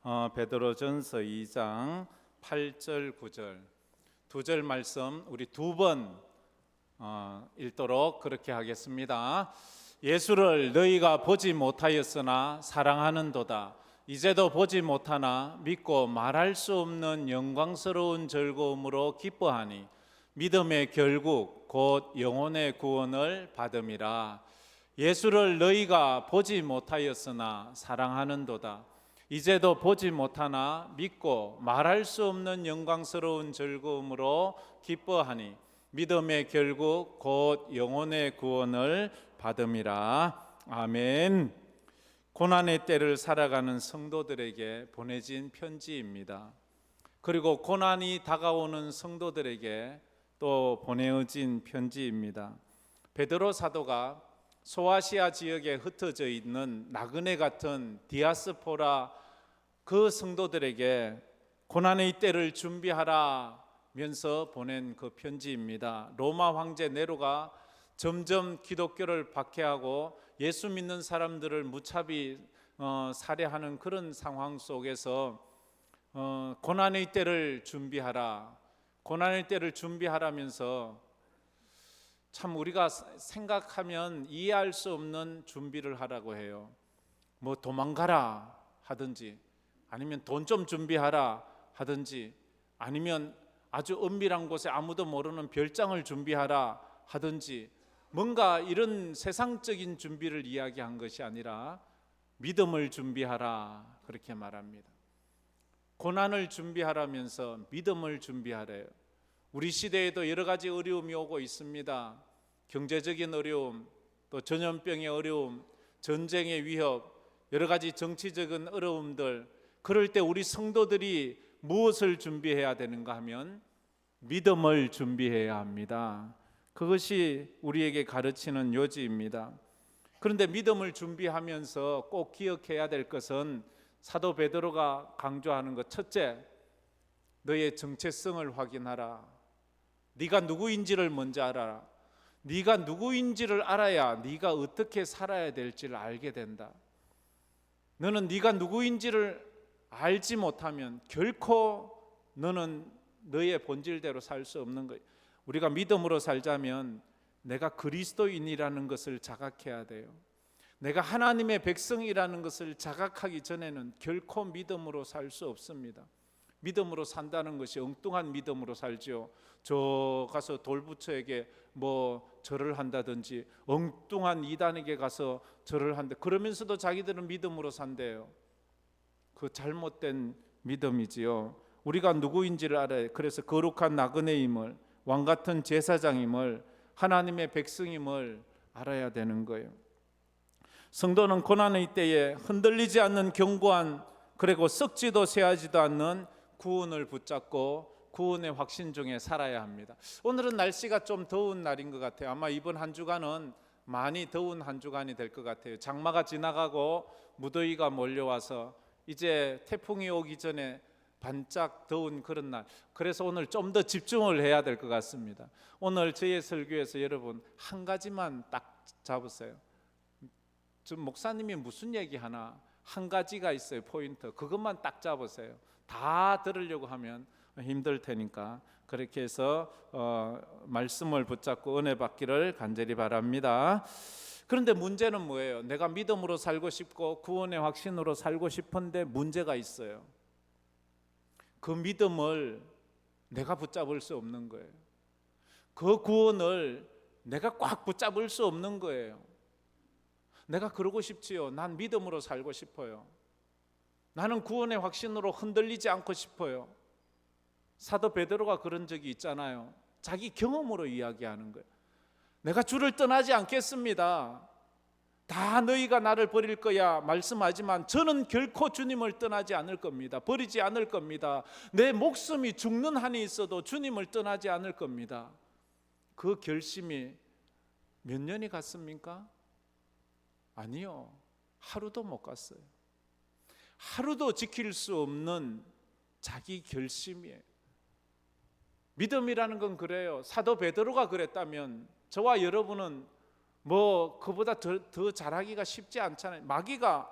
베드로전서 2장 8절 9절 두 절 말씀 우리 두 번 읽도록 그렇게 하겠습니다. 예수를 너희가 보지 못하였으나 사랑하는도다. 이제도 보지 못하나 믿고 말할 수 없는 영광스러운 즐거움으로 기뻐하니 믿음의 결국 곧 영혼의 구원을 받음이라. 예수를 너희가 보지 못하였으나 사랑하는도다. 이제도 보지 못하나 믿고 말할 수 없는 영광스러운 즐거움으로 기뻐하니 믿음의 결국 곧 영혼의 구원을 받음이라. 아멘. 고난의 때를 살아가는 성도들에게 보내진 편지입니다. 그리고 고난이 다가오는 성도들에게 또 보내어진 편지입니다. 베드로 사도가 소아시아 지역에 흩어져 있는 나그네 같은 디아스포라 그 성도들에게 고난의 때를 준비하라면서 보낸 그 편지입니다. 로마 황제 네로가 점점 기독교를 박해하고 예수 믿는 사람들을 무차비 살해하는 그런 상황 속에서 고난의 때를 준비하라, 고난의 때를 준비하라면서 참 우리가 생각하면 이해할 수 없는 준비를 하라고 해요. 뭐 도망가라 하든지, 아니면 돈 좀 준비하라 하든지, 아니면 아주 은밀한 곳에 아무도 모르는 별장을 준비하라 하든지, 뭔가 이런 세상적인 준비를 이야기한 것이 아니라 믿음을 준비하라 그렇게 말합니다. 고난을 준비하라면서 믿음을 준비하래요. 우리 시대에도 여러 가지 어려움이 오고 있습니다. 경제적인 어려움, 또 전염병의 어려움, 전쟁의 위협, 여러 가지 정치적인 어려움들. 그럴 때 우리 성도들이 무엇을 준비해야 되는가 하면 믿음을 준비해야 합니다. 그것이 우리에게 가르치는 요지입니다. 그런데 믿음을 준비하면서 꼭 기억해야 될 것은 사도 베드로가 강조하는 것, 첫째, 너의 정체성을 확인하라. 네가 누구인지를 먼저 알아라. 네가 누구인지를 알아야 네가 어떻게 살아야 될지를 알게 된다. 너는 네가 누구인지를 알지 못하면 결코 너는 너의 본질대로 살 수 없는 거예요. 우리가 믿음으로 살자면 내가 그리스도인이라는 것을 자각해야 돼요. 내가 하나님의 백성이라는 것을 자각하기 전에는 결코 믿음으로 살 수 없습니다. 믿음으로 산다는 것이 엉뚱한 믿음으로 살죠. 저 가서 돌부처에게 뭐 절을 한다든지, 엉뚱한 이단에게 가서 절을 한다, 그러면서도 자기들은 믿음으로 산대요. 그 잘못된 믿음이지요. 우리가 누구인지를 알아야, 그래서 거룩한 나그네임을, 왕같은 제사장임을, 하나님의 백성임을 알아야 되는 거예요. 성도는 고난의 때에 흔들리지 않는 견고한, 그리고 썩지도 쇠하지도 않는 구원을 붙잡고 구원의 확신 중에 살아야 합니다. 오늘은 날씨가 좀 더운 날인 것 같아요. 아마 이번 한 주간은 많이 더운 한 주간이 될 것 같아요. 장마가 지나가고 무더위가 몰려와서 이제 태풍이 오기 전에 반짝 더운 그런 날. 그래서 오늘 좀 더 집중을 해야 될 것 같습니다. 오늘 저의 설교에서 여러분 한 가지만 딱 잡으세요. 좀 목사님이 무슨 얘기 하나, 한 가지가 있어요. 포인트. 그것만 딱 잡으세요. 다 들으려고 하면 힘들 테니까 그렇게 해서 말씀을 붙잡고 은혜 받기를 간절히 바랍니다. 그런데 문제는 뭐예요? 내가 믿음으로 살고 싶고 구원의 확신으로 살고 싶은데 문제가 있어요. 그 믿음을 내가 붙잡을 수 없는 거예요. 그 구원을 내가 꽉 붙잡을 수 없는 거예요. 내가 그러고 싶지요. 난 믿음으로 살고 싶어요. 나는 구원의 확신으로 흔들리지 않고 싶어요. 사도 베드로가 그런 적이 있잖아요. 자기 경험으로 이야기하는 거예요. 내가 주를 떠나지 않겠습니다. 다 너희가 나를 버릴 거야 말씀하지만 저는 결코 주님을 떠나지 않을 겁니다. 버리지 않을 겁니다. 내 목숨이 죽는 한이 있어도 주님을 떠나지 않을 겁니다. 그 결심이 몇 년이 갔습니까? 아니요. 하루도 못 갔어요. 하루도 지킬 수 없는 자기 결심이에요. 믿음이라는 건 그래요. 사도 베드로가 그랬다면 저와 여러분은 뭐 그보다 더 잘하기가 쉽지 않잖아요. 마귀가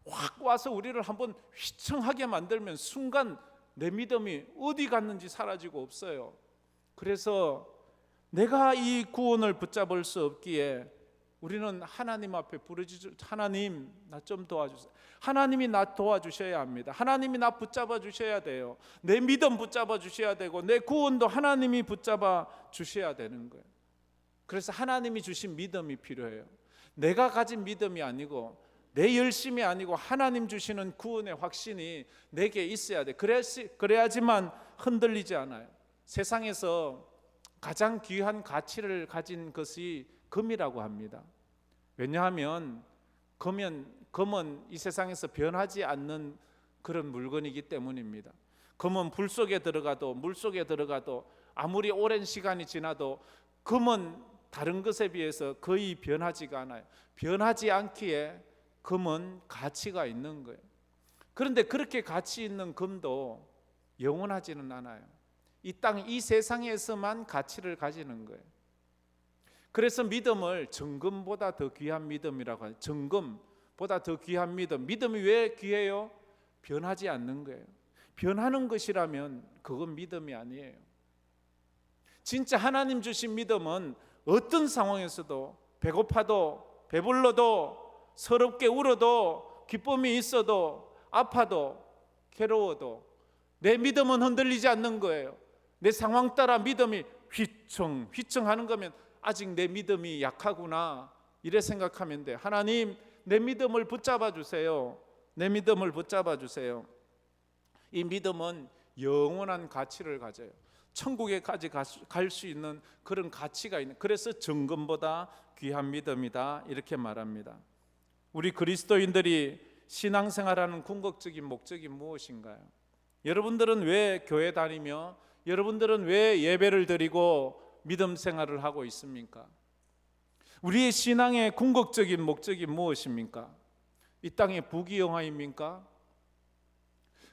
확 와서 우리를 한번 휘청하게 만들면 순간 내 믿음이 어디 갔는지 사라지고 없어요. 그래서 내가 이 구원을 붙잡을 수 없기에 우리는 하나님 앞에 부르짖어, 하나님 나 좀 도와주세요. 하나님이 나 도와주셔야 합니다. 하나님이 나 붙잡아 주셔야 돼요. 내 믿음 붙잡아 주셔야 되고 내 구원도 하나님이 붙잡아 주셔야 되는 거예요. 그래서 하나님이 주신 믿음이 필요해요. 내가 가진 믿음이 아니고 내 열심이 아니고 하나님 주시는 구원의 확신이 내게 있어야 돼. 그래야지만 흔들리지 않아요. 세상에서 가장 귀한 가치를 가진 것이 금이라고 합니다. 왜냐하면 금은 이 세상에서 변하지 않는 그런 물건이기 때문입니다. 금은 불 속에 들어가도 물 속에 들어가도 아무리 오랜 시간이 지나도 금은 다른 것에 비해서 거의 변하지가 않아요. 변하지 않기에 금은 가치가 있는 거예요. 그런데 그렇게 가치 있는 금도 영원하지는 않아요. 이 땅, 이 세상에서만 가치를 가지는 거예요. 그래서 믿음을 정금보다 더 귀한 믿음이라고 하죠. 정금보다 더 귀한 믿음. 믿음이 왜 귀해요? 변하지 않는 거예요. 변하는 것이라면 그건 믿음이 아니에요. 진짜 하나님 주신 믿음은 어떤 상황에서도 배고파도 배불러도 서럽게 울어도 기쁨이 있어도 아파도 괴로워도 내 믿음은 흔들리지 않는 거예요. 내 상황 따라 믿음이 휘청하는 거면 아직 내 믿음이 약하구나 이래 생각하면 돼. 하나님 내 믿음을 붙잡아 주세요. 내 믿음을 붙잡아 주세요. 이 믿음은 영원한 가치를 가져요. 천국에까지 갈 수 있는 그런 가치가 있는, 그래서 정금보다 귀한 믿음이다 이렇게 말합니다. 우리 그리스도인들이 신앙생활하는 궁극적인 목적이 무엇인가요? 여러분들은 왜 교회 다니며 여러분들은 왜 예배를 드리고 믿음 생활을 하고 있습니까? 우리의 신앙의 궁극적인 목적이 무엇입니까? 이 땅의 부귀영화입니까?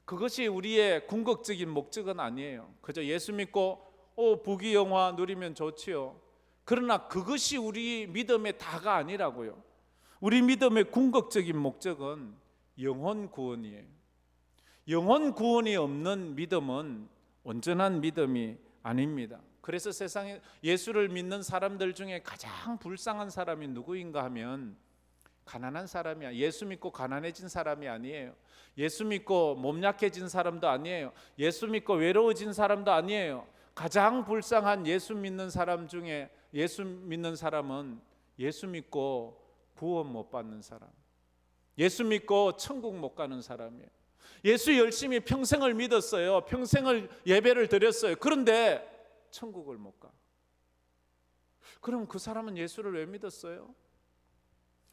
그것이 우리의 궁극적인 목적은 아니에요. 그저 예수 믿고 부귀영화 누리면 좋지요. 그러나 그것이 우리 믿음의 다가 아니라고요. 우리 믿음의 궁극적인 목적은 영혼 구원이에요. 영혼 구원이 없는 믿음은 온전한 믿음이 아닙니다. 그래서 세상에 예수를 믿는 사람들 중에 가장 불쌍한 사람이 누구인가 하면 가난한 사람이야. 예수 믿고 가난해진 사람이 아니에요. 예수 믿고 몸 약해진 사람도 아니에요. 예수 믿고 외로워진 사람도 아니에요. 가장 불쌍한 예수 믿는 사람 중에 예수 믿는 사람은 예수 믿고 구원 못 받는 사람, 예수 믿고 천국 못 가는 사람이에요. 예수 열심히 평생을 믿었어요. 평생을 예배를 드렸어요. 그런데 천국을 못 가. 그럼 그 사람은 예수를 왜 믿었어요?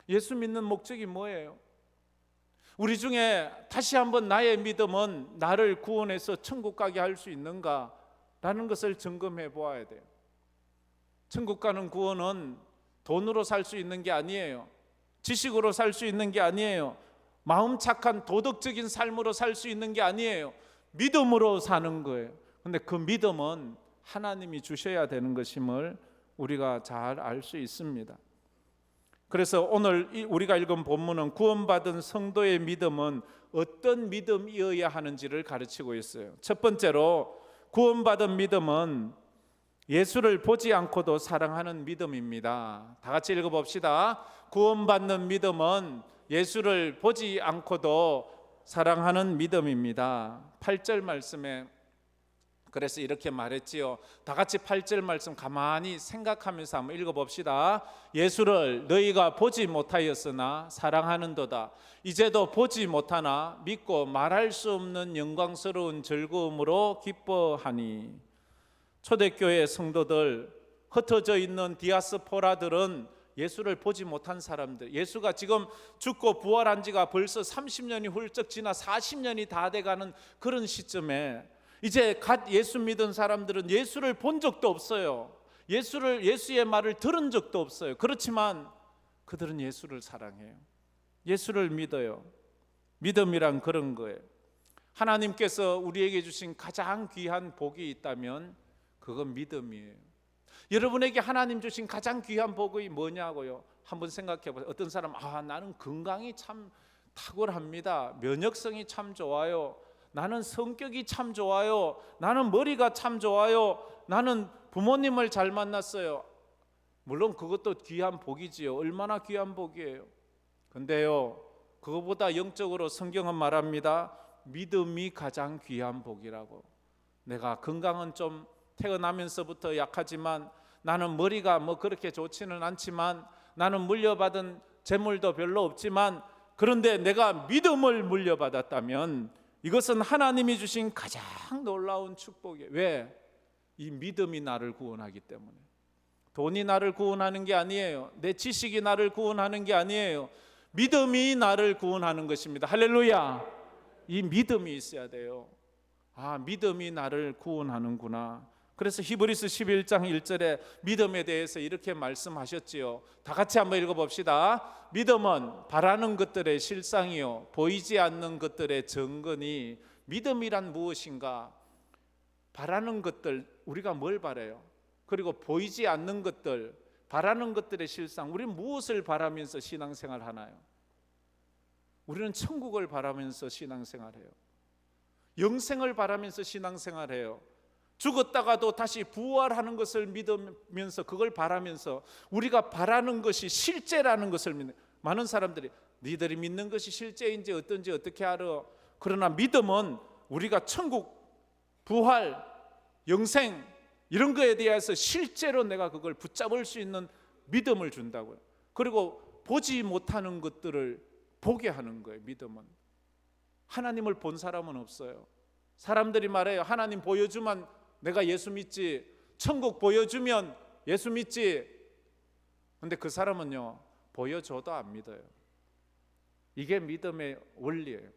예수 믿는 목적이 뭐예요? 우리 중에 다시 한번 나의 믿음은 나를 구원해서 천국 가게 할 수 있는가? 라는 것을 점검해 보아야 돼요. 천국 가는 구원은 돈으로 살 수 있는 게 아니에요. 지식으로 살 수 있는 게 아니에요. 마음 착한 도덕적인 삶으로 살 수 있는 게 아니에요. 믿음으로 사는 거예요. 근데 그 믿음은 하나님이 주셔야 되는 것임을 우리가 잘 알 수 있습니다. 그래서 오늘 우리가 읽은 본문은 구원받은 성도의 믿음은 어떤 믿음이어야 하는지를 가르치고 있어요. 첫 번째로 구원받은 믿음은 예수를 보지 않고도 사랑하는 믿음입니다. 다 같이 읽어봅시다. 구원받는 믿음은 예수를 보지 않고도 사랑하는 믿음입니다. 8절 말씀에 그래서 이렇게 말했지요. 다 같이 8절 말씀 가만히 생각하면서 한번 읽어봅시다. 예수를 너희가 보지 못하였으나 사랑하는도다. 이제도 보지 못하나 믿고 말할 수 없는 영광스러운 즐거움으로 기뻐하니. 초대교회 성도들, 흩어져 있는 디아스포라들은 예수를 보지 못한 사람들, 예수가 지금 죽고 부활한 지가 벌써 30년이 훌쩍 지나 40년이 다 돼가는 그런 시점에 이제 갓 예수 믿은 사람들은 예수를 본 적도 없어요. 예수의 말을 들은 적도 없어요. 그렇지만 그들은 예수를 사랑해요. 예수를 믿어요. 믿음이란 그런 거예요. 하나님께서 우리에게 주신 가장 귀한 복이 있다면 그건 믿음이에요. 여러분에게 하나님 주신 가장 귀한 복이 뭐냐고요? 한번 생각해 보세요. 어떤 사람 나는 건강이 참 탁월합니다. 면역성이 참 좋아요. 나는 성격이 참 좋아요. 나는 머리가 참 좋아요. 나는 부모님을 잘 만났어요. 물론 그것도 귀한 복이지요. 얼마나 귀한 복이에요. 근데요, 그거보다 영적으로 성경은 말합니다. 믿음이 가장 귀한 복이라고. 내가 건강은 좀 태어나면서부터 약하지만, 나는 머리가 뭐 그렇게 좋지는 않지만, 나는 물려받은 재물도 별로 없지만, 그런데 내가 믿음을 물려받았다면 이것은 하나님이 주신 가장 놀라운 축복이에요. 왜? 이 믿음이 나를 구원하기 때문에. 돈이 나를 구원하는 게 아니에요. 내 지식이 나를 구원하는 게 아니에요. 믿음이 나를 구원하는 것입니다. 할렐루야. 이 믿음이 있어야 돼요. 아, 믿음이 나를 구원하는구나. 그래서 히브리서 11장 1절에 믿음에 대해서 이렇게 말씀하셨지요. 다 같이 한번 읽어봅시다. 믿음은 바라는 것들의 실상이요 보이지 않는 것들의 증거니. 믿음이란 무엇인가? 바라는 것들, 우리가 뭘 바라요? 그리고 보이지 않는 것들, 바라는 것들의 실상. 우리는 무엇을 바라면서 신앙생활 하나요? 우리는 천국을 바라면서 신앙생활해요. 영생을 바라면서 신앙생활해요. 죽었다가도 다시 부활하는 것을 믿으면서, 그걸 바라면서, 우리가 바라는 것이 실제라는 것을 믿는. 많은 사람들이 니들이 믿는 것이 실제인지 어떤지 어떻게 알아? 그러나 믿음은 우리가 천국, 부활, 영생 이런 거에 대해서 실제로 내가 그걸 붙잡을 수 있는 믿음을 준다고요. 그리고 보지 못하는 것들을 보게 하는 거예요. 믿음은. 하나님을 본 사람은 없어요. 사람들이 말해요. 하나님 보여주면 내가 예수 믿지, 천국 보여주면 예수 믿지. 근데 그 사람은요, 보여줘도 안 믿어요. 이게 믿음의 원리예요.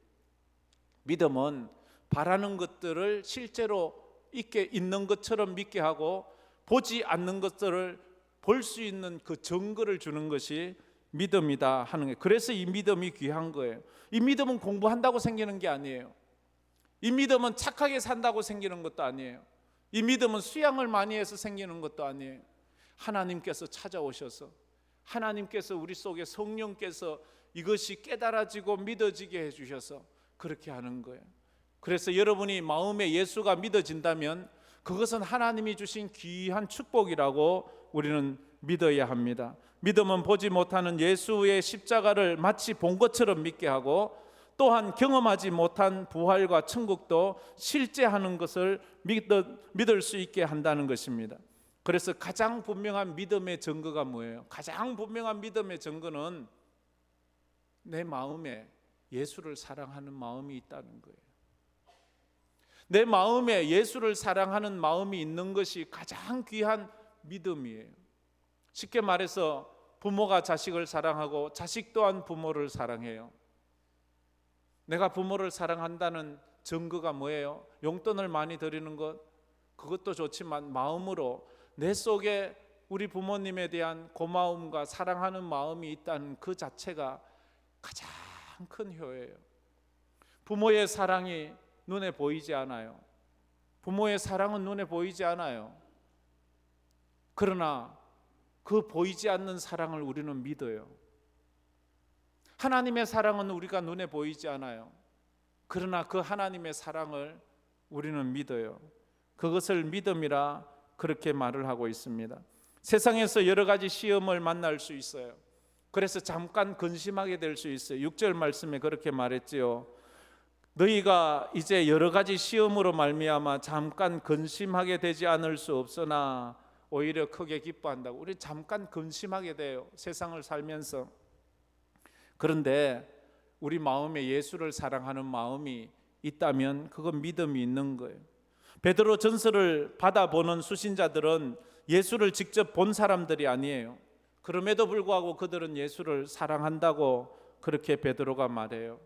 믿음은 바라는 것들을 실제로 있는 것처럼 믿게 하고, 보지 않는 것들을 볼 수 있는 그 증거를 주는 것이 믿음이다 하는 거예요. 그래서 이 믿음이 귀한 거예요. 이 믿음은 공부한다고 생기는 게 아니에요. 이 믿음은 착하게 산다고 생기는 것도 아니에요. 이 믿음은 수양을 많이 해서 생기는 것도 아니에요. 하나님께서 찾아오셔서, 하나님께서 우리 속에 성령께서 이것이 깨달아지고 믿어지게 해주셔서 그렇게 하는 거예요. 그래서 여러분이 마음에 예수가 믿어진다면 그것은 하나님이 주신 귀한 축복이라고 우리는 믿어야 합니다. 믿음은 보지 못하는 예수의 십자가를 마치 본 것처럼 믿게 하고, 또한 경험하지 못한 부활과 천국도 실제하는 것을 믿을 수 있게 한다는 것입니다. 그래서 가장 분명한 믿음의 증거가 뭐예요? 가장 분명한 믿음의 증거는 내 마음에 예수를 사랑하는 마음이 있다는 거예요. 내 마음에 예수를 사랑하는 마음이 있는 것이 가장 귀한 믿음이에요. 쉽게 말해서 부모가 자식을 사랑하고 자식 또한 부모를 사랑해요. 내가 부모를 사랑한다는 증거가 뭐예요? 용돈을 많이 드리는 것, 그것도 좋지만 마음으로 내 속에 우리 부모님에 대한 고마움과 사랑하는 마음이 있다는 그 자체가 가장 큰 효예요. 부모의 사랑이 눈에 보이지 않아요. 부모의 사랑은 눈에 보이지 않아요. 그러나 그 보이지 않는 사랑을 우리는 믿어요. 하나님의 사랑은 우리가 눈에 보이지 않아요. 그러나 그 하나님의 사랑을 우리는 믿어요. 그것을 믿음이라 그렇게 말을 하고 있습니다. 세상에서 여러 가지 시험을 만날 수 있어요. 그래서 잠깐 근심하게 될 수 있어요. 6절 말씀에 그렇게 말했지요. 너희가 이제 여러 가지 시험으로 말미암아 잠깐 근심하게 되지 않을 수 없으나 오히려 크게 기뻐한다고. 우리 잠깐 근심하게 돼요, 세상을 살면서. 그런데 우리 마음에 예수를 사랑하는 마음이 있다면 그건 믿음이 있는 거예요. 베드로 전서를 받아보는 수신자들은 예수를 직접 본 사람들이 아니에요. 그럼에도 불구하고 그들은 예수를 사랑한다고 그렇게 베드로가 말해요.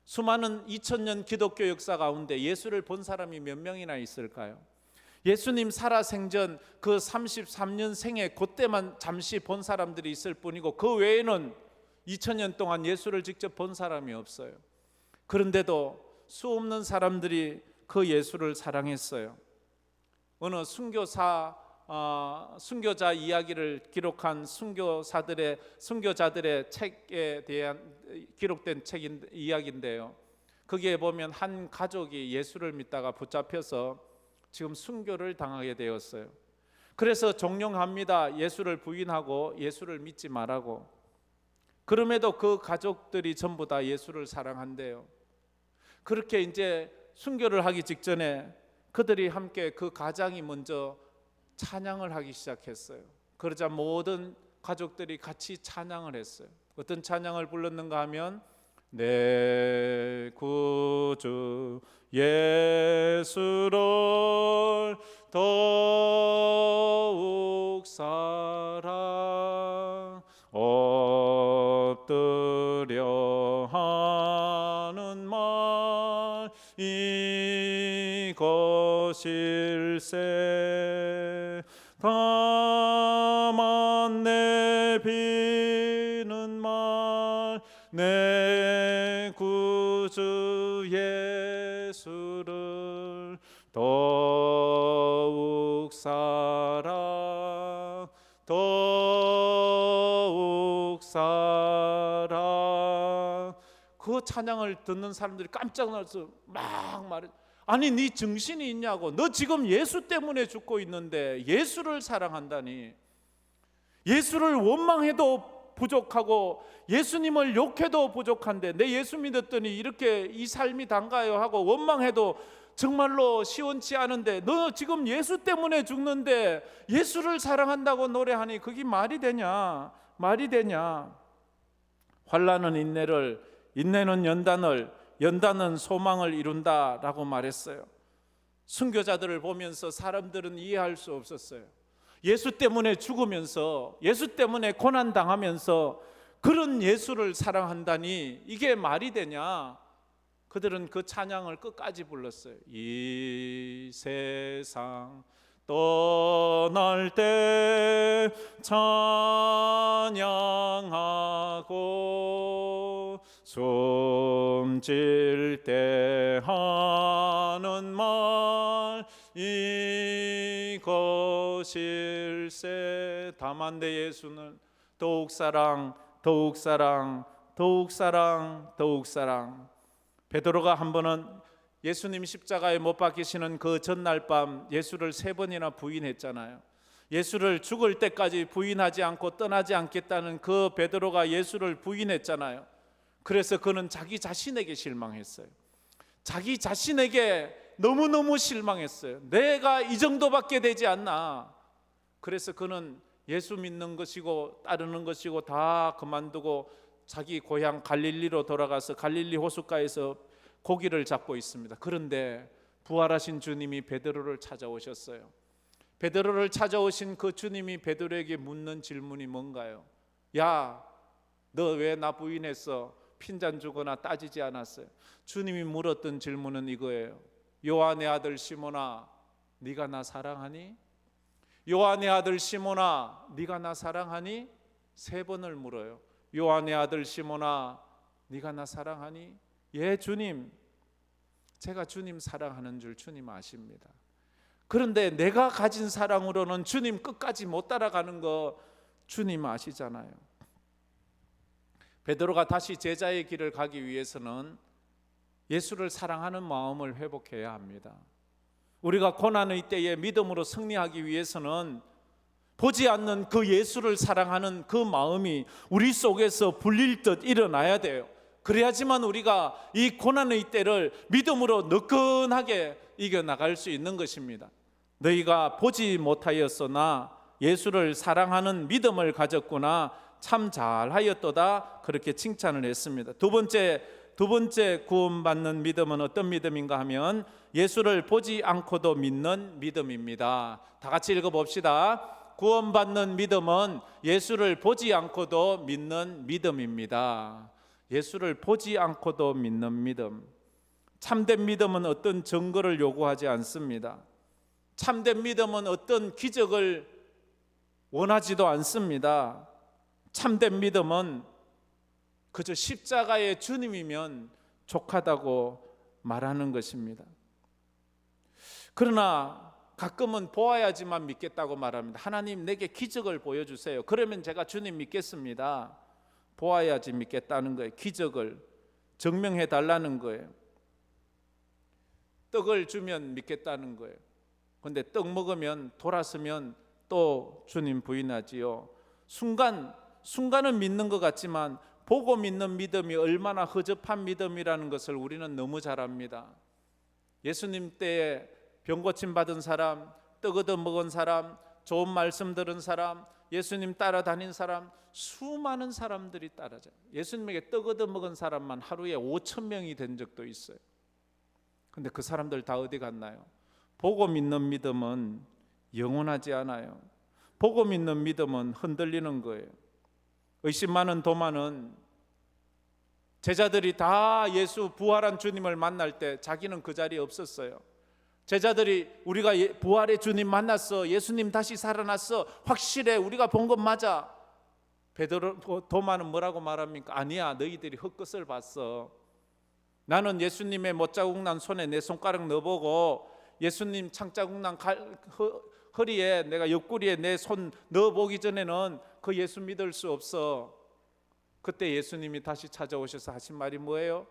수많은 2000년 기독교 역사 가운데 예수를 본 사람이 몇 명이나 있을까요? 예수님 살아생전 그 33년 생애 그때만 잠시 본 사람들이 있을 뿐이고, 그 외에는 2000년 동안 예수를 직접 본 사람이 없어요. 그런데도 수없는 사람들이 그 예수를 사랑했어요. 어느 순교사 순교자 이야기를 기록한 순교자들의 책에 대한 기록된 이야기인데요. 거기에 보면 한 가족이 예수를 믿다가 붙잡혀서 지금 순교를 당하게 되었어요. 그래서 종용합니다. 예수를 부인하고 예수를 믿지 말라고. 그럼에도 그 가족들이 전부 다 예수를 사랑한대요. 그렇게 이제 순교를 하기 직전에 그들이 함께 그 가장이 먼저 찬양을 하기 시작했어요. 그러자 모든 가족들이 같이 찬양을 했어요. 어떤 찬양을 불렀는가 하면 내 구주 예수를 더욱 사랑 엎드려 하는 말 이것일세 다만 내비는 말 내 구주 예수를 더욱 사랑 더욱 사랑. 그 찬양을 듣는 사람들이 깜짝 놀라서 막 말해, 아니 네 정신이 있냐고, 너 지금 예수 때문에 죽고 있는데 예수를 사랑한다니, 예수를 원망해도 부족하고 예수님을 욕해도 부족한데 내 예수 믿었더니 이렇게 이 삶이 단가요 하고 원망해도 정말로 시원치 않은데 너 지금 예수 때문에 죽는데 예수를 사랑한다고 노래하니 그게 말이 되냐, 말이 되냐. 환난은 인내를, 인내는 연단을, 연단은 소망을 이룬다라고 말했어요. 순교자들을 보면서 사람들은 이해할 수 없었어요. 예수 때문에 죽으면서, 예수 때문에 고난당하면서 그런 예수를 사랑한다니 이게 말이 되냐. 그들은 그 찬양을 끝까지 불렀어요. 이 세상 떠날 때 찬양하고 숨질 때 하는 말 이것일세 다만 내 예수는 더욱 사랑 더욱 사랑 더욱 사랑 더욱 사랑. 베드로가 한 번은 예수님 십자가에 못 박히시는 그 전날 밤 예수를 3번이나 부인했잖아요. 예수를 죽을 때까지 부인하지 않고 떠나지 않겠다는 그 베드로가 예수를 부인했잖아요. 그래서 그는 자기 자신에게 실망했어요. 자기 자신에게 너무너무 실망했어요. 내가 이 정도밖에 되지 않나. 그래서 그는 예수 믿는 것이고 따르는 것이고 다 그만두고 자기 고향 갈릴리로 돌아가서 갈릴리 호숫가에서 고기를 잡고 있습니다. 그런데 부활하신 주님이 베드로를 찾아오셨어요. 베드로를 찾아오신 그 주님이 베드로에게 묻는 질문이 뭔가요? 야, 너 왜 나 부인했어? 핀잔 주거나 따지지 않았어요. 주님이 물었던 질문은 이거예요. 요한의 아들 시몬아, 네가 나 사랑하니? 요한의 아들 시몬아, 네가 나 사랑하니? 3번을 물어요. 요한의 아들 시몬아, 네가 나 사랑하니? 예, 주님, 제가 주님 사랑하는 줄 주님 아십니다. 그런데 내가 가진 사랑으로는 주님 끝까지 못 따라가는 거 주님 아시잖아요. 베드로가 다시 제자의 길을 가기 위해서는 예수를 사랑하는 마음을 회복해야 합니다. 우리가 고난의 때에 믿음으로 승리하기 위해서는 보지 않는 그 예수를 사랑하는 그 마음이 우리 속에서 불릴 듯 일어나야 돼요. 그래야지만 우리가 이 고난의 때를 믿음으로 느긋하게 이겨나갈 수 있는 것입니다. 너희가 보지 못하였으나 예수를 사랑하는 믿음을 가졌구나, 참 잘하였도다, 그렇게 칭찬을 했습니다. 두 번째 구원받는 믿음은 어떤 믿음인가 하면 예수를 보지 않고도 믿는 믿음입니다. 다 같이 읽어봅시다. 구원받는 믿음은 예수를 보지 않고도 믿는 믿음입니다. 예수를 보지 않고도 믿는 믿음. 참된 믿음은 어떤 증거를 요구하지 않습니다. 참된 믿음은 어떤 기적을 원하지도 않습니다. 참된 믿음은 그저 십자가의 주님이면 족하다고 말하는 것입니다. 그러나 가끔은 보아야지만 믿겠다고 말합니다. 하나님 내게 기적을 보여주세요. 그러면 제가 주님 믿겠습니다. 보아야지 믿겠다는 거예요. 기적을 증명해 달라는 거예요. 떡을 주면 믿겠다는 거예요. 그런데 떡 먹으면 돌아서면 또 주님 부인하지요. 순간은 믿는 것 같지만 보고 믿는 믿음이 얼마나 허접한 믿음이라는 것을 우리는 너무 잘 압니다. 예수님 때에 병 고침 받은 사람, 떡 얻어 먹은 사람, 좋은 말씀 들은 사람, 예수님 따라다닌 사람, 수많은 사람들이 따라져요. 예수님에게 떡 얻어 먹은 사람만 하루에 5,000명이 된 적도 있어요. 근데 그 사람들 다 어디 갔나요? 보고 믿는 믿음은 영원하지 않아요. 보고 믿는 믿음은 흔들리는 거예요. 의심 많은 도마는 제자들이 다 예수 부활한 주님을 만날 때 자기는 그 자리에 없었어요. 제자들이 우리가 부활의 주님 만났어, 예수님 다시 살아났어, 확실해, 우리가 본 것 맞아. 베드로 도마는 뭐라고 말합니까? 아니야, 너희들이 헛것을 봤어. 나는 예수님의 못자국 난 손에 내 손가락 넣어보고 예수님 창자국 난 허리에 내가 옆구리에 내 손 넣어보기 전에는 그 예수 믿을 수 없어. 그때 예수님이 다시 찾아오셔서 하신 말이 뭐예요?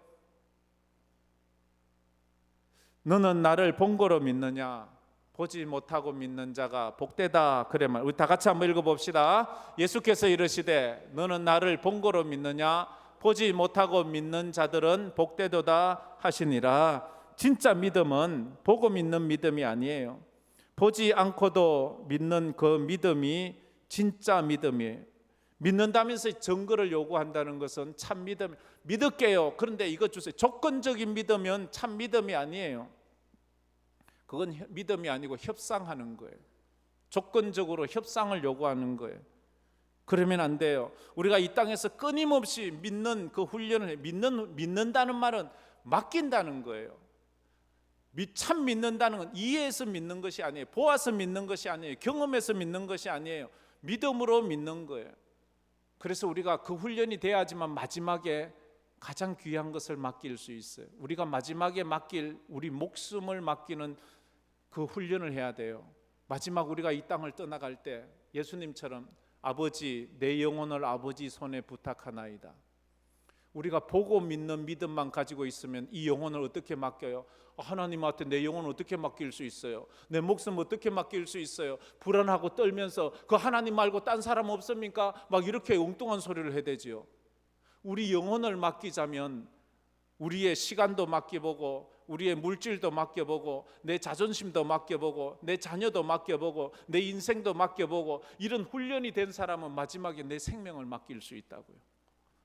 너는 나를 본 거로 믿느냐? 보지 못하고 믿는 자가 복되다. 그래 말. 우리 다 같이 한번 읽어봅시다. 예수께서 이르시되 너는 나를 본 거로 믿느냐? 보지 못하고 믿는 자들은 복되도다 하시니라. 진짜 믿음은 보고 믿는 믿음이 아니에요. 보지 않고도 믿는 그 믿음이 진짜 믿음이에요. 믿는다면서 증거를 요구한다는 것은 참 믿음. 믿을게요. 그런데 이것 주세요. 조건적인 믿으면 참 믿음이 아니에요. 그건 믿음이 아니고 협상하는 거예요. 조건적으로 협상을 요구하는 거예요. 그러면 안 돼요. 우리가 이 땅에서 끊임없이 믿는 그 훈련을 해. 믿는다는 말은 맡긴다는 거예요. 참 믿는다는 건 이해해서 믿는 것이 아니에요. 보아서 믿는 것이 아니에요. 경험해서 믿는 것이 아니에요. 믿음으로 믿는 거예요. 그래서 우리가 그 훈련이 돼야지만 마지막에 가장 귀한 것을 맡길 수 있어요. 우리가 마지막에 맡길 우리 목숨을 맡기는 그 훈련을 해야 돼요. 마지막 우리가 이 땅을 떠나갈 때 예수님처럼 아버지 내 영혼을 아버지 손에 부탁하나이다. 우리가 보고 믿는 믿음만 가지고 있으면 이 영혼을 어떻게 맡겨요? 하나님한테 내 영혼을 어떻게 맡길 수 있어요? 내 목숨 어떻게 맡길 수 있어요? 불안하고 떨면서 그 하나님 말고 딴 사람 없습니까? 막 이렇게 엉뚱한 소리를 해대지요. 우리 영혼을 맡기자면 우리의 시간도 맡겨보고 우리의 물질도 맡겨보고 내 자존심도 맡겨보고 내 자녀도 맡겨보고 내 인생도 맡겨보고 이런 훈련이 된 사람은 마지막에 내 생명을 맡길 수 있다고요.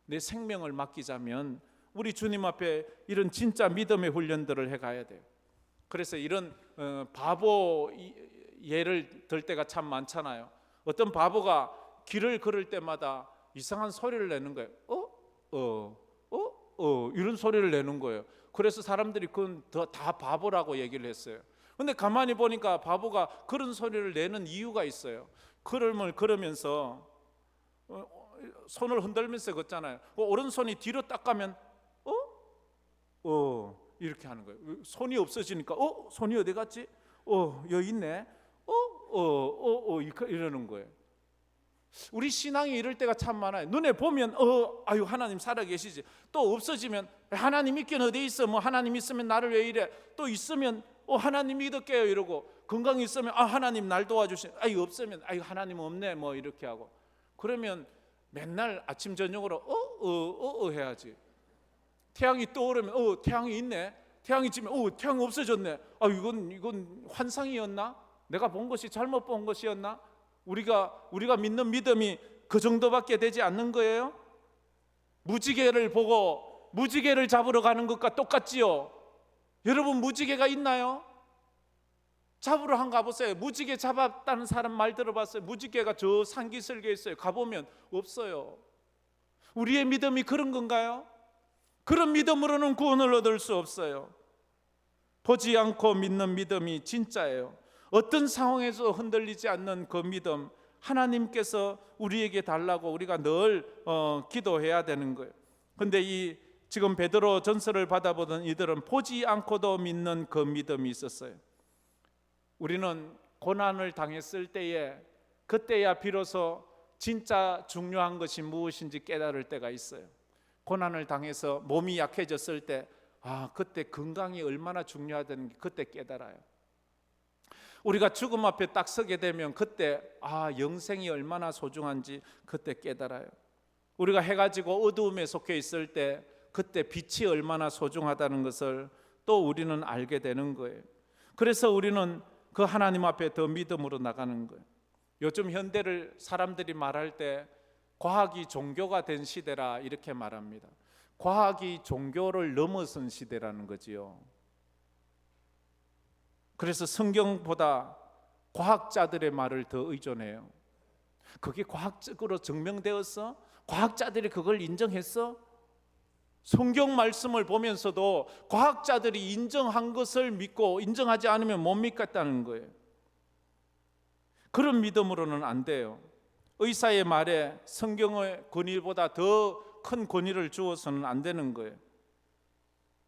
내 생명을 맡기자면 우리 주님 앞에 이런 진짜 믿음의 훈련들을 해가야 돼요. 그래서 이런 바보 예를 들 때가 참 많잖아요. 어떤 바보가 길을 걸을 때마다 이상한 소리를 내는 거예요. 이런 소리를 내는 거예요. 그래서 사람들이 그건 다 바보라고 얘기를 했어요. 근데 가만히 보니까 바보가 그런 소리를 내는 이유가 있어요. 걸음을 걸으면서 손을 흔들면서 걷잖아요. 오른손이 뒤로 딱 가면 이렇게 하는 거예요. 손이 없어지니까 손이 어디 갔지? 여기 있네. 이러는 거예요. 우리 신앙이 이럴 때가 참 많아요. 눈에 보면 아유 하나님 살아계시지. 또 없어지면 하나님 있긴 어디 있어? 뭐 하나님 있으면 나를 왜 이래? 또 있으면 하나님 믿을게요 이러고, 건강이 있으면 하나님 날 도와주시. 아유 없으면 아유 하나님 없네 뭐 이렇게 하고. 그러면 맨날 아침 저녁으로 해야지. 태양이 떠오르면 태양이 있네. 태양이 지면 태양이 없어졌네. 이건 환상이었나? 내가 본 것이 잘못 본 것이었나? 우리가 믿는 믿음이 그 정도밖에 되지 않는 거예요? 무지개를 보고 무지개를 잡으러 가는 것과 똑같지요. 여러분 무지개가 있나요? 잡으러 한 가보세요. 무지개 잡았다는 사람 말 들어봤어요? 무지개가 저 산기슭에 있어요. 가보면 없어요. 우리의 믿음이 그런 건가요? 그런 믿음으로는 구원을 얻을 수 없어요. 보지 않고 믿는 믿음이 진짜예요. 어떤 상황에서 흔들리지 않는 그 믿음, 하나님께서 우리에게 달라고 우리가 늘 기도해야 되는 거예요. 그런데 이 지금 베드로 전서를 받아보던 이들은 보지 않고도 믿는 그 믿음이 있었어요. 우리는 고난을 당했을 때에 그때야 비로소 진짜 중요한 것이 무엇인지 깨달을 때가 있어요. 고난을 당해서 몸이 약해졌을 때 그때 건강이 얼마나 중요하다는 게 그때 깨달아요. 우리가 죽음 앞에 딱 서게 되면 그때 영생이 얼마나 소중한지 그때 깨달아요. 우리가 해가 지고 어두움에 속해 있을 때 그때 빛이 얼마나 소중하다는 것을 또 우리는 알게 되는 거예요. 그래서 우리는 그 하나님 앞에 더 믿음으로 나가는 거예요. 요즘 현대를 사람들이 말할 때 과학이 종교가 된 시대라 이렇게 말합니다. 과학이 종교를 넘어선 시대라는 거지요. 그래서 성경보다 과학자들의 말을 더 의존해요. 그게 과학적으로 증명되었어? 과학자들이 그걸 인정했어? 성경 말씀을 보면서도 과학자들이 인정한 것을 믿고 인정하지 않으면 못 믿겠다는 거예요. 그런 믿음으로는 안 돼요. 의사의 말에 성경의 권위보다 더 큰 권위를 주어서는 안 되는 거예요.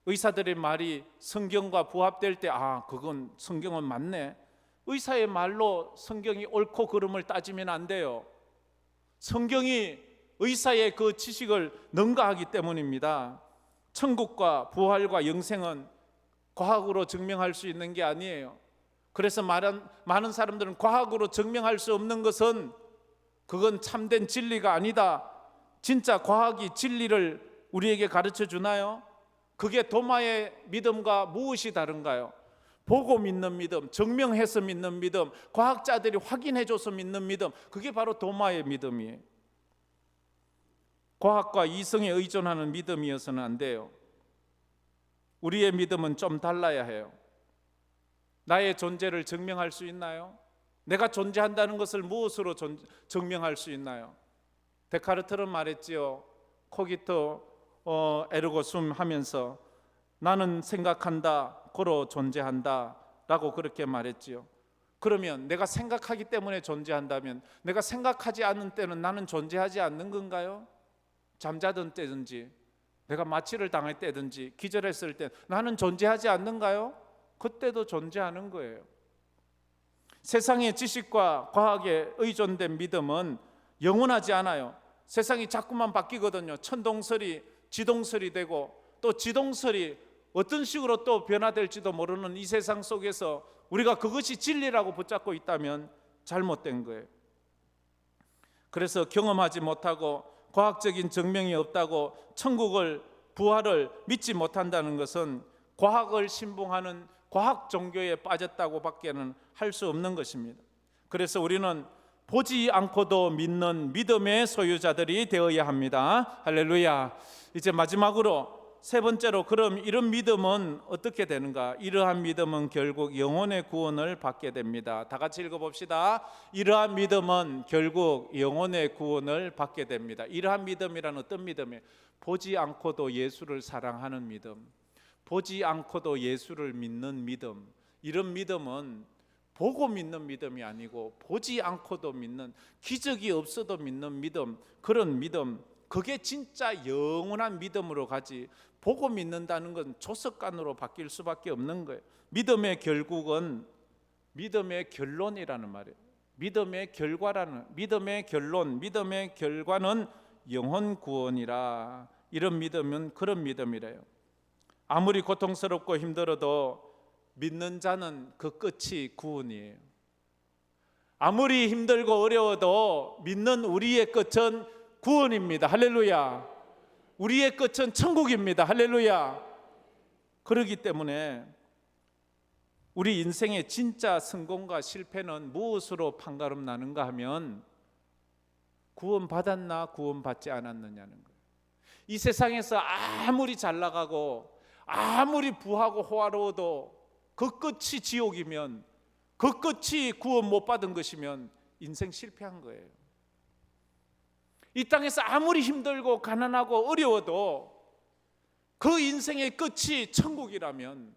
의사들의 말이 성경과 부합될 때 그건 성경은 맞네. 의사의 말로 성경이 옳고 그름을 따지면 안 돼요. 성경이 의사의 그 지식을 능가하기 때문입니다. 천국과 부활과 영생은 과학으로 증명할 수 있는 게 아니에요. 그래서 많은 사람들은 과학으로 증명할 수 없는 것은 그건 참된 진리가 아니다. 진짜 과학이 진리를 우리에게 가르쳐 주나요? 그게 도마의 믿음과 무엇이 다른가요? 보고 믿는 믿음, 증명해서 믿는 믿음, 과학자들이 확인해줘서 믿는 믿음, 그게 바로 도마의 믿음이에요. 과학과 이성에 의존하는 믿음이어서는 안 돼요. 우리의 믿음은 좀 달라야 해요. 나의 존재를 증명할 수 있나요? 내가 존재한다는 것을 무엇으로 증명할 수 있나요? 데카르트는 말했지요. 코기토 에르고 숨 하면서 나는 생각한다, 고로 존재한다 라고 그렇게 말했지요. 그러면 내가 생각하기 때문에 존재한다면 내가 생각하지 않는 때는 나는 존재하지 않는 건가요? 잠자던 때든지 내가 마취를 당할 때든지 기절했을 때 나는 존재하지 않는가요? 그때도 존재하는 거예요. 세상의 지식과 과학에 의존된 믿음은 영원하지 않아요. 세상이 자꾸만 바뀌거든요. 천동설이 지동설이 되고 또 지동설이 어떤 식으로 또 변화될지도 모르는 이 세상 속에서 우리가 그것이 진리라고 붙잡고 있다면 잘못된 거예요. 그래서 경험하지 못하고 과학적인 증명이 없다고 천국을 부활을 믿지 못한다는 것은 과학을 신봉하는 과학 종교에 빠졌다고 밖에는 할 수 없는 것입니다. 그래서 우리는 보지 않고도 믿는 믿음의 소유자들이 되어야 합니다. 할렐루야. 이제 마지막으로 세 번째로 그럼 이런 믿음은 어떻게 되는가? 이러한 믿음은 결국 영혼의 구원을 받게 됩니다. 다 같이 읽어봅시다. 이러한 믿음은 결국 영혼의 구원을 받게 됩니다. 이러한 믿음이란 어떤 믿음이에요? 보지 않고도 예수를 사랑하는 믿음, 보지 않고도 예수를 믿는 믿음. 이런 믿음은 보고 믿는 믿음이 아니고 보지 않고도 믿는, 기적이 없어도 믿는 믿음, 그런 믿음, 그게 진짜 영원한 믿음으로 가지. 보고 믿는다는 건 조석간으로 바뀔 수밖에 없는 거예요. 믿음의 결국은 믿음의 결론이라는 말이에요. 믿음의 결과라는, 믿음의 결론, 믿음의 결과는 영혼 구원이라. 이런 믿음은 그런 믿음이래요. 아무리 고통스럽고 힘들어도 믿는 자는 그 끝이 구원이에요. 아무리 힘들고 어려워도 믿는 우리의 끝은 구원입니다. 할렐루야. 우리의 끝은 천국입니다. 할렐루야. 그렇기 때문에 우리 인생의 진짜 성공과 실패는 무엇으로 판가름 나는가 하면 구원받았나 구원받지 않았느냐는 거예요. 이 세상에서 아무리 잘 나가고 아무리 부하고 호화로워도 그 끝이 지옥이면, 그 끝이 구원 못 받은 것이면 인생 실패한 거예요. 이 땅에서 아무리 힘들고 가난하고 어려워도 그 인생의 끝이 천국이라면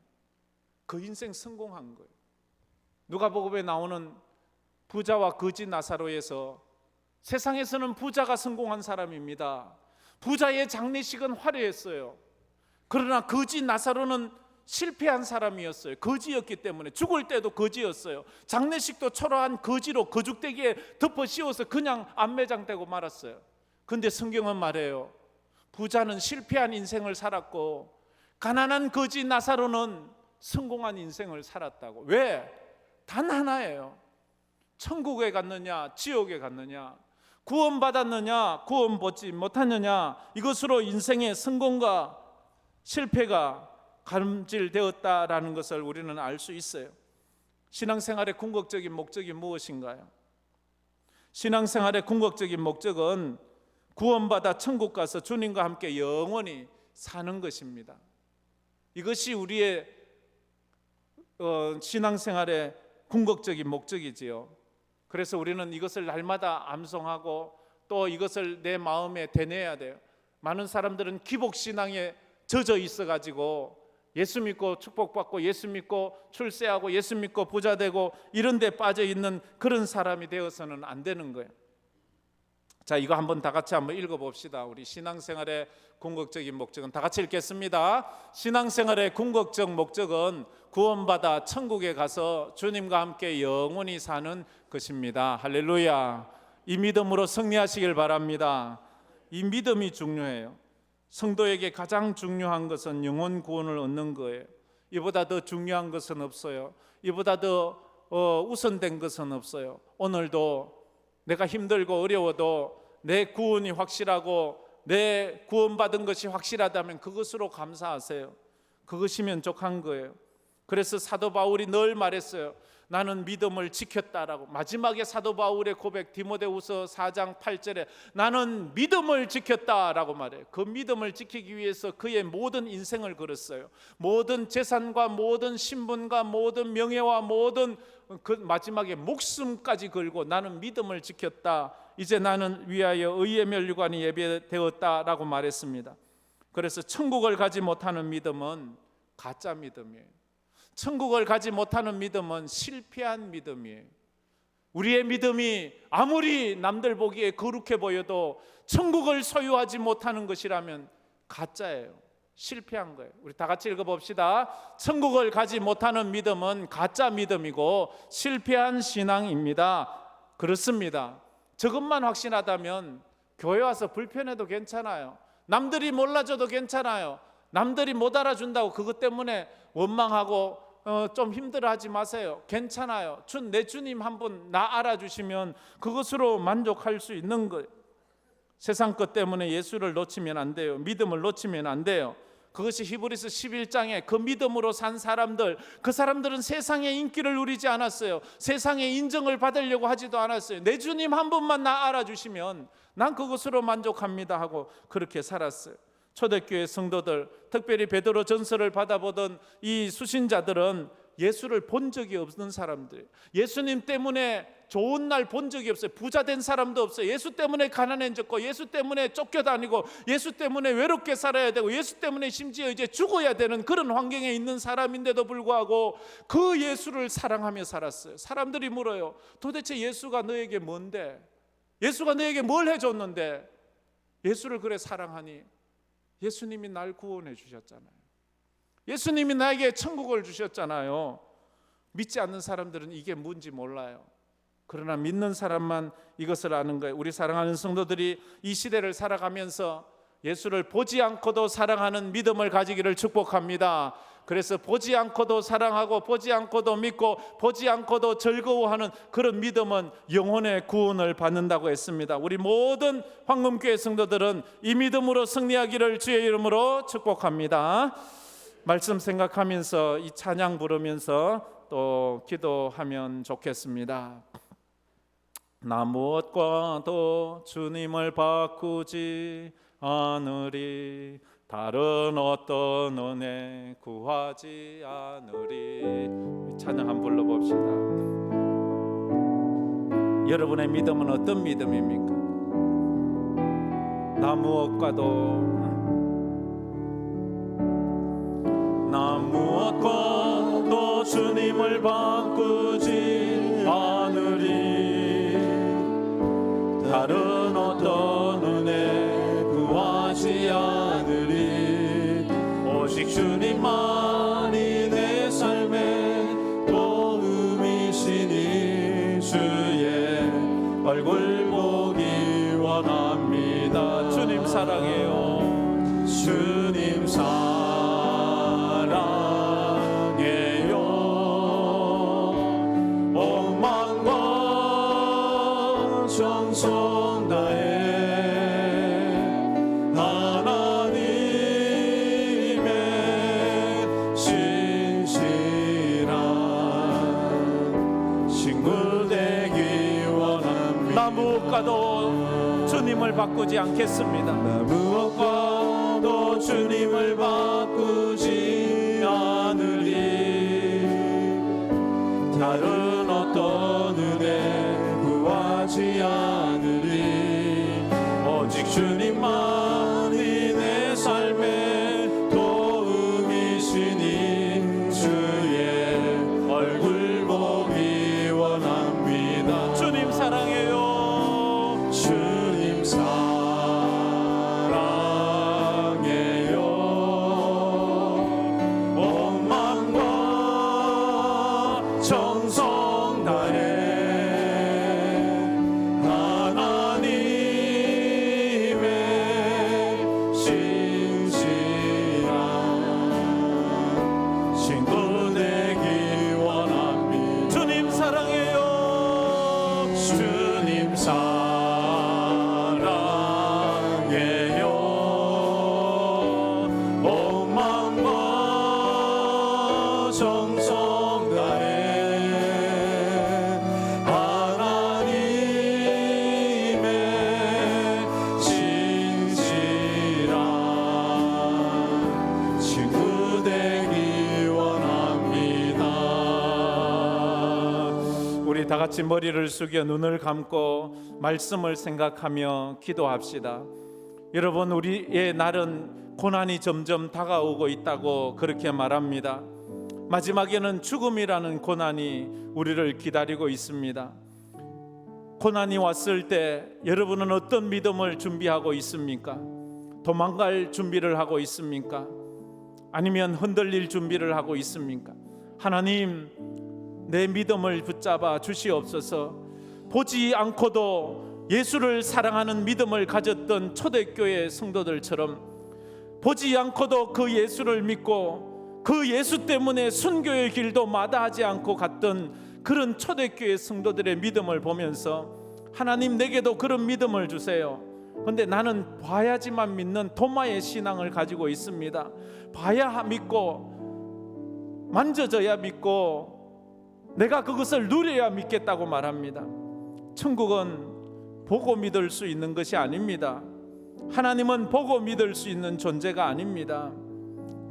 그 인생 성공한 거예요. 누가복음에 나오는 부자와 거지 나사로에서 세상에서는 부자가 성공한 사람입니다. 부자의 장례식은 화려했어요. 그러나 거지 나사로는 실패한 사람이었어요. 거지였기 때문에 죽을 때도 거지였어요. 장례식도 초라한 거지로 거죽대기에 덮어 씌워서 그냥 안매장되고 말았어요. 근데 성경은 말해요. 부자는 실패한 인생을 살았고 가난한 거지 나사로는 성공한 인생을 살았다고. 왜? 단 하나예요. 천국에 갔느냐 지옥에 갔느냐, 구원받았느냐 구원받지 못하느냐, 이것으로 인생의 성공과 실패가 감질되었다라는 것을 우리는 알 수 있어요. 신앙생활의 궁극적인 목적이 무엇인가요? 신앙생활의 궁극적인 목적은 구원받아 천국 가서 주님과 함께 영원히 사는 것입니다. 이것이 우리의 신앙생활의 궁극적인 목적이지요. 그래서 우리는 이것을 날마다 암송하고 또 이것을 내 마음에 대내야 돼요. 많은 사람들은 기복신앙에 젖어 있어가지고 예수 믿고 축복받고 예수 믿고 출세하고 예수 믿고 부자 되고 이런 데 빠져 있는 그런 사람이 되어서는 안 되는 거예요. 자, 이거 한번 다 같이 한번 읽어봅시다. 우리 신앙생활의 궁극적인 목적은 다 같이 읽겠습니다. 신앙생활의 궁극적 목적은 구원받아 천국에 가서 주님과 함께 영원히 사는 것입니다. 할렐루야. 이 믿음으로 승리하시길 바랍니다. 이 믿음이 중요해요. 성도에게 가장 중요한 것은 영혼 구원을 얻는 거예요. 이보다 더 중요한 것은 없어요. 이보다 더 우선된 것은 없어요. 오늘도 내가 힘들고 어려워도 내 구원이 확실하고 내 구원받은 것이 확실하다면 그것으로 감사하세요. 그것이 만족한 거예요. 그래서 사도 바울이 늘 말했어요. 나는 믿음을 지켰다라고. 마지막에 사도 바울의 고백 디모데후서 4장 8절에 나는 믿음을 지켰다라고 말해요. 그 믿음을 지키기 위해서 그의 모든 인생을 걸었어요. 모든 재산과 모든 신분과 모든 명예와 모든 그 마지막에 목숨까지 걸고 나는 믿음을 지켰다. 이제 나는 위하여 의의 면류관이 예배되었다라고 말했습니다. 그래서 천국을 가지 못하는 믿음은 가짜 믿음이에요. 천국을 가지 못하는 믿음은 실패한 믿음이에요. 우리의 믿음이 아무리 남들 보기에 거룩해 보여도 천국을 소유하지 못하는 것이라면 가짜예요. 실패한 거예요. 우리 다 같이 읽어봅시다. 천국을 가지 못하는 믿음은 가짜 믿음이고 실패한 신앙입니다. 그렇습니다. 저것만 확신하다면 교회 와서 불편해도 괜찮아요. 남들이 몰라줘도 괜찮아요. 남들이 못 알아준다고 그것 때문에 원망하고 좀 힘들어하지 마세요. 괜찮아요. 내 주님 한 분 나 알아주시면 그것으로 만족할 수 있는 거예요. 세상 것 때문에 예수를 놓치면 안 돼요. 믿음을 놓치면 안 돼요. 그것이 히브리서 11장에 그 믿음으로 산 사람들, 그 사람들은 세상의 인기를 누리지 않았어요. 세상의 인정을 받으려고 하지도 않았어요. 내 주님 한 분만 나 알아주시면 난 그것으로 만족합니다 하고 그렇게 살았어요. 초대교회 성도들, 특별히 베드로 전서를 받아보던 이 수신자들은 예수를 본 적이 없는 사람들, 예수님 때문에 좋은 날 본 적이 없어요. 부자 된 사람도 없어요. 예수 때문에 가난해졌고 예수 때문에 쫓겨다니고 예수 때문에 외롭게 살아야 되고 예수 때문에 심지어 이제 죽어야 되는 그런 환경에 있는 사람인데도 불구하고 그 예수를 사랑하며 살았어요. 사람들이 물어요. 도대체 예수가 너에게 뭔데? 예수가 너에게 뭘 해줬는데 예수를 그래 사랑하니? 예수님이 날 구원해 주셨잖아요. 예수님이 나에게 천국을 주셨잖아요. 믿지 않는 사람들은 이게 뭔지 몰라요. 그러나 믿는 사람만 이것을 아는 거예요. 우리 사랑하는 성도들이 이 시대를 살아가면서 예수를 보지 않고도 사랑하는 믿음을 가지기를 축복합니다. 그래서 보지 않고도 사랑하고 보지 않고도 믿고 보지 않고도 즐거워하는 그런 믿음은 영혼의 구원을 받는다고 했습니다. 우리 모든 황금교회 성도들은 이 믿음으로 승리하기를 주의 이름으로 축복합니다. 말씀 생각하면서 이 찬양 부르면서 또 기도하면 좋겠습니다. 나 무엇과도 주님을 바꾸지 않으리, 다른 어떤 은혜 구하지 않으리. 찬양 한번 불러봅시다. 여러분의 믿음은 어떤 믿음입니까? 나 무엇과도 주님을 바꾸지 않으리, 다른 어떤 은혜 구하지 않으리. 오직 주님만이 사랑해요. 주님 사랑해요. 온 마음과 정성 다해 무엇과도 주님을 바꾸지 않겠습니다. 무엇과도 주님을 바꾸지 않으리. 다른 어떤 은혜 구하지 않으리. 오직 주님만이 내 삶의 도움이시니 주의 얼굴 보기 원합니다. 주님 사랑해요. 주님 사랑해요. 온 마음과 정성 다해 하나님의 신실한 친구 되기 원합니다. 주님 사랑해요. 주님 사랑해요. 정성 다해 하나님의 진실한 친구 되기 원합니다. 우리 다 같이 머리를 숙여 눈을 감고 말씀을 생각하며 기도합시다. 여러분, 우리의 날은 고난이 점점 다가오고 있다고 그렇게 말합니다. 마지막에는 죽음이라는 고난이 우리를 기다리고 있습니다. 고난이 왔을 때 여러분은 어떤 믿음을 준비하고 있습니까? 도망갈 준비를 하고 있습니까? 아니면 흔들릴 준비를 하고 있습니까? 하나님, 내 믿음을 붙잡아 주시옵소서. 보지 않고도 예수를 사랑하는 믿음을 가졌던 초대교회 성도들처럼 보지 않고도 그 예수를 믿고 그 예수 때문에 순교의 길도 마다하지 않고 갔던 그런 초대교회 성도들의 믿음을 보면서 하나님, 내게도 그런 믿음을 주세요. 그런데 나는 봐야지만 믿는 도마의 신앙을 가지고 있습니다. 봐야 믿고 만져져야 믿고 내가 그것을 누려야 믿겠다고 말합니다. 천국은 보고 믿을 수 있는 것이 아닙니다. 하나님은 보고 믿을 수 있는 존재가 아닙니다.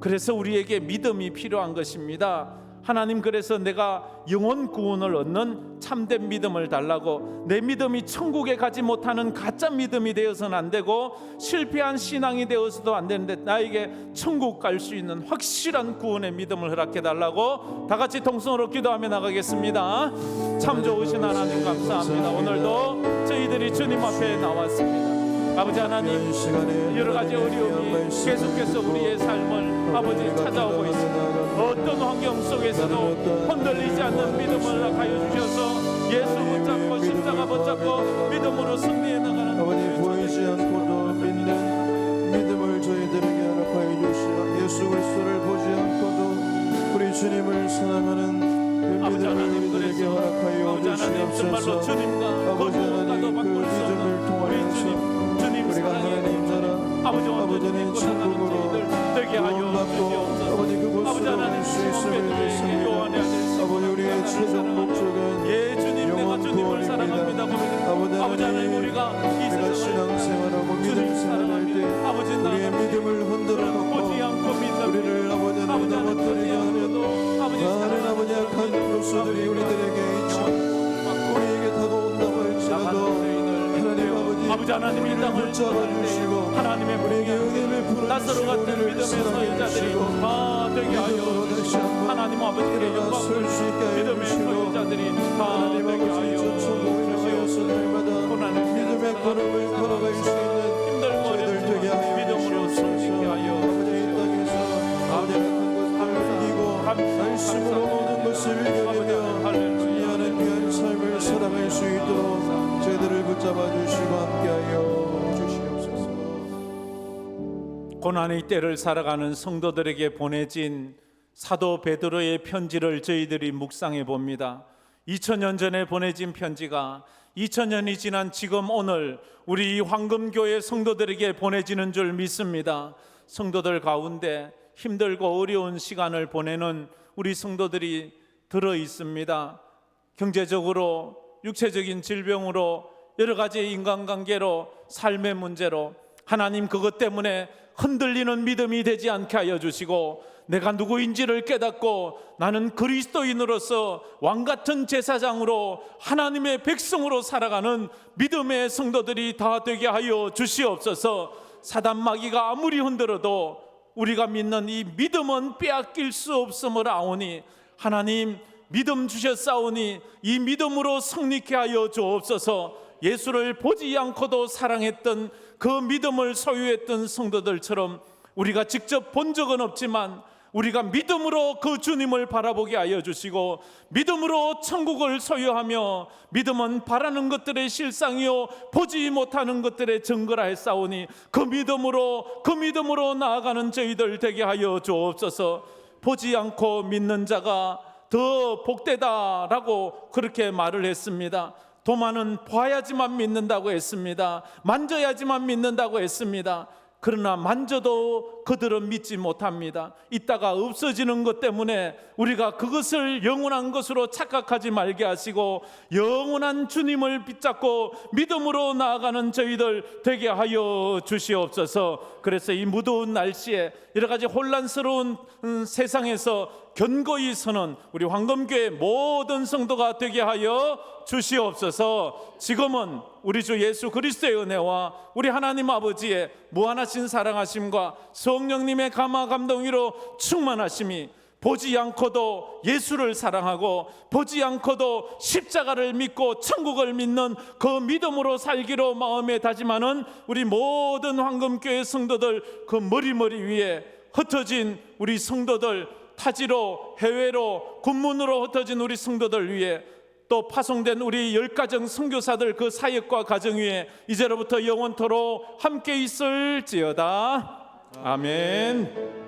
그래서 우리에게 믿음이 필요한 것입니다. 하나님, 그래서 내가 영혼 구원을 얻는 참된 믿음을 달라고. 내 믿음이 천국에 가지 못하는 가짜 믿음이 되어서는 안 되고 실패한 신앙이 되어서도 안 되는데 나에게 천국 갈 수 있는 확실한 구원의 믿음을 허락해 달라고 다 같이 통성으로 기도하며 나가겠습니다. 참 좋으신 하나님, 감사합니다. 오늘도 저희들이 주님 앞에 나왔습니다. 아버지 하나님, 여러 가지 어려움이 계속해서 우리의 삶을 아버지 찾아오고 있습니다. 어떤 환경 속에서도 흔들리지 않는 믿음을 허락하여 주셔서 예수 붙잡고 십자가 붙잡고 믿음으로 승리해 나가는 아버지, 보이지 않고도 믿는 믿음을 저희들에게 허락하여 주시어 예수 그리스도를 보지 않고도 우리 주님을 사랑하는 그 믿음을 우리들에게 허락하여 주시옵소서. 아버지 하나님, 그 믿음을 통하여서 우리가 하나님 나라 아버지는 천국으로 구원받고 아버지 그곳으로 갈 수 있음을 믿습니다. 아버지, 우리의 최종 목적은 영원 구원입니다. 아버지 하나님, 우리가 신앙생활하고 믿음 생활할 때 우리의 믿음을 흔들어 놓고 우리를 아버지 하나님 넘어뜨리게 하는 많은 아버지 악한 요소들이 우리들에게 있죠. 우리에게 다가온다고 할지라도 아버지 하나님, 이 땅을 붙잡아주시고 하나님의 우리에게 은혜를 풀어주시고 나사로 같은 믿음의 소유자들이 다 되게 하여 주시고 하나님 아버지께 영광을 믿음의 소유자들이 다 되게 하여 주시옵소서. 믿음의 걸음을 걸어갈 수 있는 저희들 되게 하여 믿음으로 숨지게 하여 아버지, 이 땅에서 아버지 같은 것을 이기고 말씀으로 모든 것을 이겨내며 승리하는 귀한 삶을 살아갈 수 있도록 저희들을 붙잡아 주시고 함께하여 주시옵소서. 고난의 때를 살아가는 성도들에게 보내진 사도 베드로의 편지를 저희들이 묵상해 봅니다. 2000년 전에 보내진 편지가 2000년이 지난 지금 오늘 우리 황금교회 성도들에게 보내지는 줄 믿습니다. 성도들 가운데 힘들고 어려운 시간을 보내는 우리 성도들이 들어 있습니다. 경제적으로, 육체적인 질병으로, 여러 가지 인간관계로, 삶의 문제로 하나님 그것 때문에 흔들리는 믿음이 되지 않게 하여 주시고, 내가 누구인지를 깨닫고 나는 그리스도인으로서 왕같은 제사장으로 하나님의 백성으로 살아가는 믿음의 성도들이 다 되게 하여 주시옵소서. 사단 마귀가 아무리 흔들어도 우리가 믿는 이 믿음은 빼앗길 수 없음을 아오니 하나님 믿음 주셨사오니 이 믿음으로 성립케 하여 주옵소서. 예수를 보지 않고도 사랑했던 그 믿음을 소유했던 성도들처럼 우리가 직접 본 적은 없지만 우리가 믿음으로 그 주님을 바라보게 하여 주시고, 믿음으로 천국을 소유하며 믿음은 바라는 것들의 실상이요 보지 못하는 것들의 증거라 했사오니 그 믿음으로 나아가는 저희들 되게 하여 주옵소서. 보지 않고 믿는 자가 더 복되다라고 그렇게 말을 했습니다. 도마는 봐야지만 믿는다고 했습니다. 만져야지만 믿는다고 했습니다. 그러나 만져도 그들은 믿지 못합니다. 이따가 없어지는 것 때문에 우리가 그것을 영원한 것으로 착각하지 말게 하시고 영원한 주님을 붙잡고 믿음으로 나아가는 저희들 되게 하여 주시옵소서. 그래서 이 무더운 날씨에 여러 가지 혼란스러운 세상에서 견고히 서는 우리 황금교회 모든 성도가 되게 하여 주시옵소서. 지금은 우리 주 예수 그리스도의 은혜와 우리 하나님 아버지의 무한하신 사랑하심과 성령님의 감화 감동으로 충만하심이, 보지 않고도 예수를 사랑하고 보지 않고도 십자가를 믿고 천국을 믿는 그 믿음으로 살기로 마음에 다짐하는 우리 모든 황금교회 성도들, 그 머리 위에 흩어진 우리 성도들, 타지로 해외로 군문으로 흩어진 우리 성도들 위해, 또 파송된 우리 10가정 선교사들 그 사역과 가정 위에 이제로부터 영원토록 함께 있을지어다. 아멘.